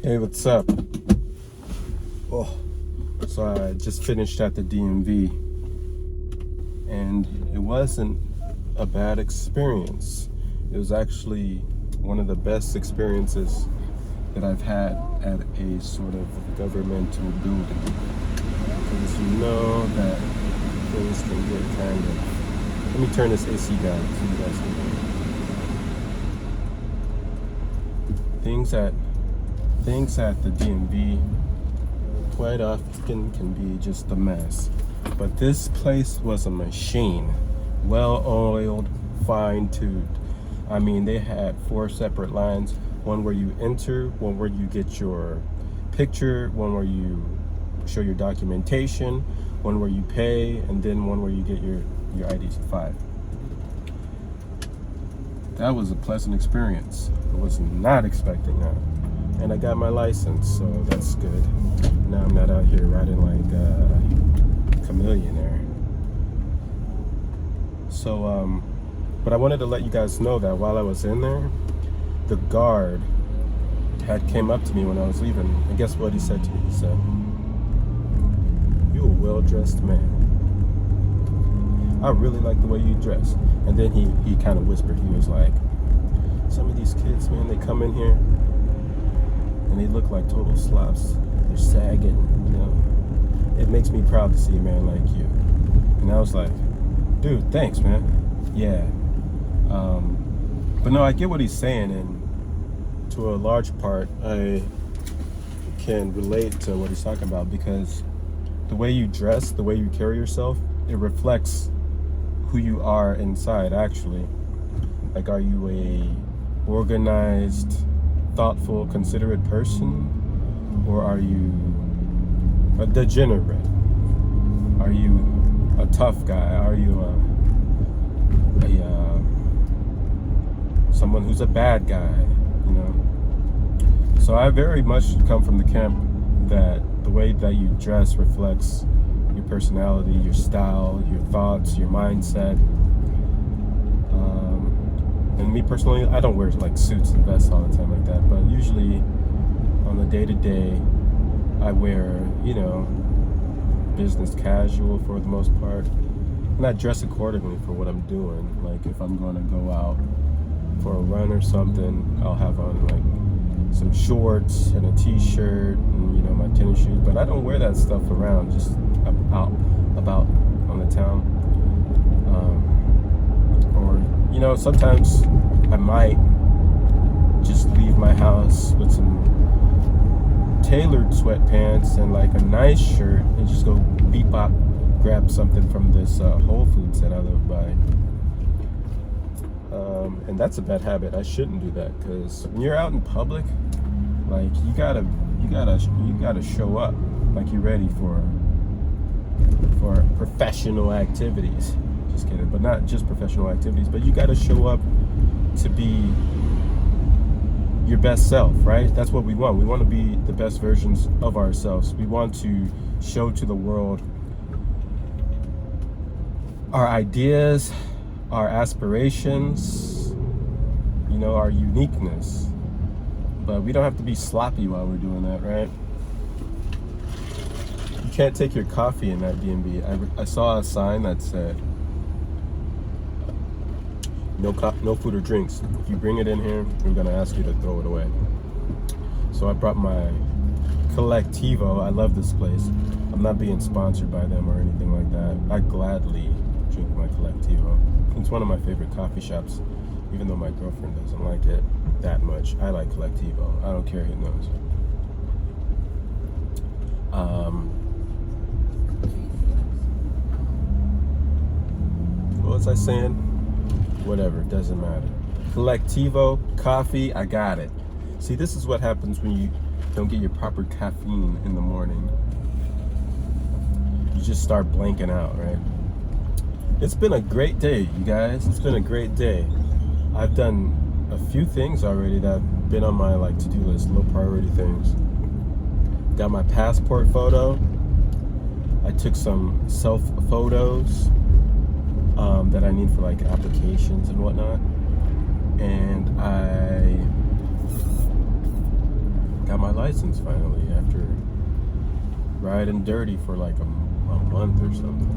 Hey, what's up? Oh, so I just finished at the DMV, and it wasn't a bad experience. It was actually one of the best experiences that I've had at a sort of governmental building. Because you know that things can get kind of... Let me turn this AC down so you guys can hear. Things at the DMV quite often can be just a mess. But this place was a machine. Well-oiled, fine-tuned. I mean, they had 4 separate lines. One where you enter, one where you get your picture, one where you show your documentation, one where you pay, and then one where you get your IDs at 5. That was a pleasant experience. I was not expecting that. And I got my license, so that's good. Now I'm not out here riding like a chameleonaire. So, but I wanted to let you guys know that while I was in there, the guard had came up to me when I was leaving. And guess what he said to me? He said, "You're a well-dressed man. I really like the way you dress." And then he kind of whispered. He was like, "Some of these kids, man, they come in here and they look like total slobs. They're sagging, you know. It makes me proud to see a man like you." And I was like, "Dude, thanks, man." Yeah. But no, I get what he's saying, and to a large part, I can relate to what he's talking about, because the way you dress, the way you carry yourself, it reflects who you are inside, actually. Like, are you a organized, thoughtful, considerate person, or are you a degenerate? Are you a tough guy? Are you someone who's a bad guy? You know. So I very much come from the camp that the way that you dress reflects your personality, your style, your thoughts, your mindset. And me personally, I don't wear like suits and vests all the time like that, but usually on the day-to-day, I wear, you know, business casual for the most part, and I dress accordingly for what I'm doing. Like, if I'm going to go out for a run or something, I'll have on like some shorts and a t-shirt and, you know, my tennis shoes, but I don't wear that stuff around, just out about on the town. Or, you know, sometimes I might just leave my house with some tailored sweatpants and like a nice shirt and just go beep bop, grab something from this Whole Foods that I live by. And that's a bad habit. I shouldn't do that, because when you're out in public, like, you gotta show up like you're ready for professional activities. Just kidding, but not just professional activities, but you gotta show up to be your best self, right? That's what we want. We want to be the best versions of ourselves. We want to show to the world our ideas, our aspirations, you know, our uniqueness. But we don't have to be sloppy while we're doing that, right? You can't take your coffee in that DMV. I saw a sign that said, no food or drinks. If you bring it in here, we're gonna ask you to throw it away. So I brought my Collectivo. I love this place. I'm not being sponsored by them or anything like that. I gladly drink my Collectivo. It's one of my favorite coffee shops, even though my girlfriend doesn't like it that much. I like Collectivo. I don't care who knows. What was I saying? Whatever, it doesn't matter. Collectivo, coffee, I got it. See, this is what happens when you don't get your proper caffeine in the morning. You just start blanking out, right? It's been a great day, you guys. It's been a great day. I've done a few things already that have been on my like to-do list, low priority things. Got my passport photo. I took some self photos that I need for like applications and whatnot. And I got my license finally after riding dirty for like a month or something.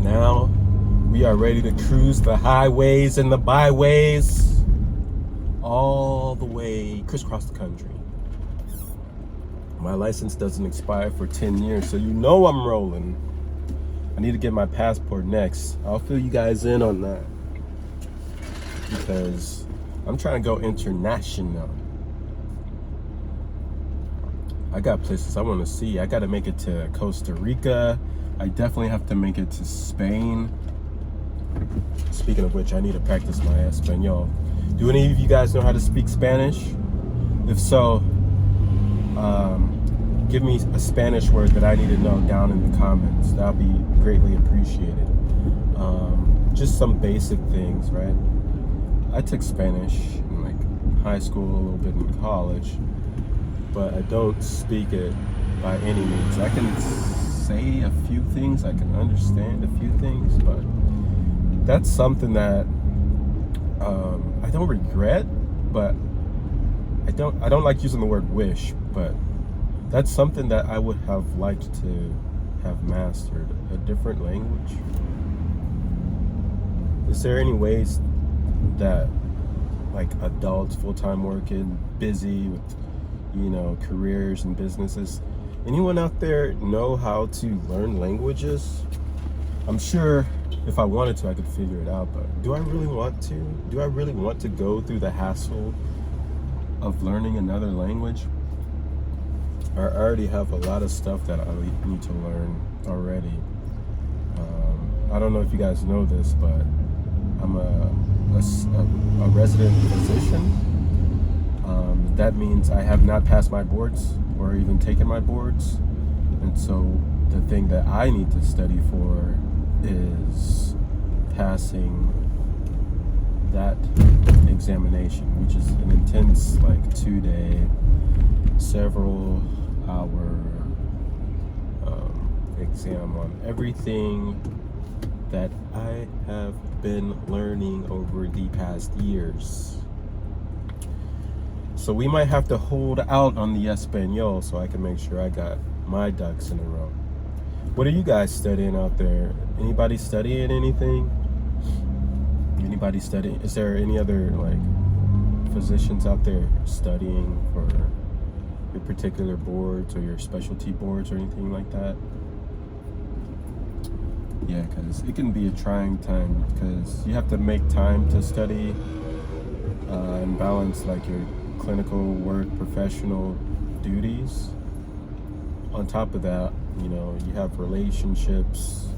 Now we are ready to cruise the highways and the byways all the way crisscross the country. My license doesn't expire for 10 years, so you know I'm rolling. I need to get my passport next. I'll fill you guys in on that because I'm trying to go international. I got places I want to see. I got to make it to Costa Rica. I definitely have to make it to Spain. Speaking of which, I need to practice my Espanol. Do any of you guys know how to speak Spanish? If so, give me a Spanish word that I need to know down in the comments. That'll be greatly appreciated. Just some basic things, right? I took Spanish in like high school, a little bit in college, but I don't speak it by any means. I can say a few things, I can understand a few things, but that's something that I don't regret, but I don't like using the word wish, but that's something that I would have liked to have mastered, a different language. Is there any ways that like adults, full-time working, busy with, careers and businesses, anyone out there know how to learn languages? I'm sure if I wanted to, I could figure it out, but do I really want to? Do I really want to go through the hassle of learning another language? I already have a lot of stuff that I need to learn already. I don't know if you guys know this, but I'm a resident physician. That means I have not passed my boards or even taken my boards. And so the thing that I need to study for is passing that examination, which is an intense, like 2-day, several hour exam on everything that I have been learning over the past years. So we might have to hold out on the Espanol so I can make sure I got my ducks in a row. What are you guys studying out there? Anybody studying anything? Anybody studying? Is there any other like physicians out there studying for your particular boards or your specialty boards or anything like that? Yeah, because it can be a trying time because you have to make time to study and balance like your clinical work, professional duties. On top of that, you have relationships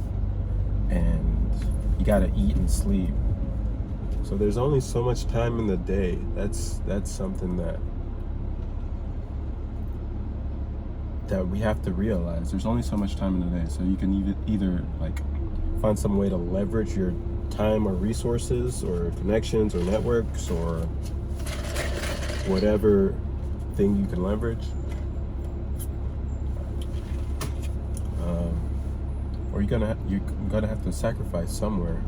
and you got to eat and sleep. So there's only so much time in the day. That's something that we have to realize. There's only so much time in the day. So you can either like find some way to leverage your time or resources or connections or networks or whatever thing you can leverage, or you're gonna have to sacrifice somewhere.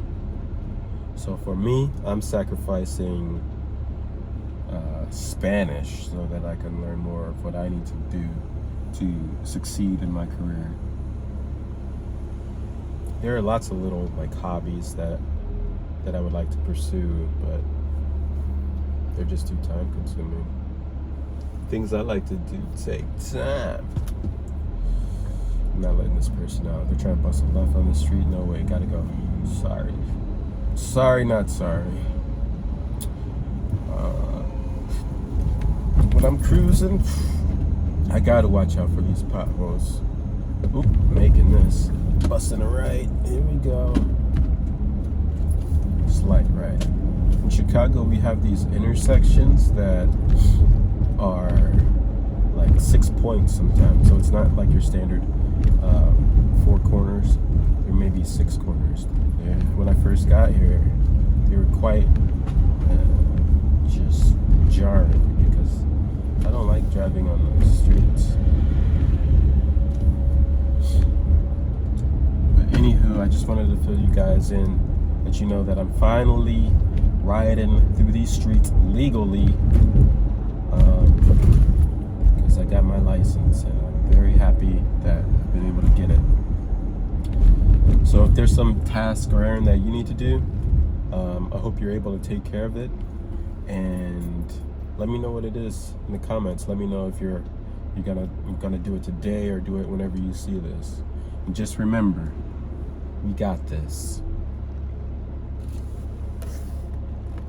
So for me, I'm sacrificing Spanish so that I can learn more of what I need to do to succeed in my career. There are lots of little like hobbies that I would like to pursue, but they're just too time consuming. Things I like to do take time. I'm not letting this person out. They're trying to bust a left on the street. No way, gotta go. Sorry, not sorry. When I'm cruising, I gotta watch out for these potholes. Oop, making this. Busting a right. Here we go. Slight right. In Chicago, we have these intersections that are like 6 points sometimes. So it's not like your standard 4 corners. There may be 6 corners. And when I first got here, they were quite just jarring because I don't like driving on the streets. But anywho, I just wanted to fill you guys in, let you know that I'm finally riding through these streets legally. got my license, and I'm very happy that I've been able to get it. So if there's some task or errand that you need to do, I hope you're able to take care of it, and let me know what it is in the comments. Let me know if you're gonna do it today or do it whenever you see this. And just remember, we got this.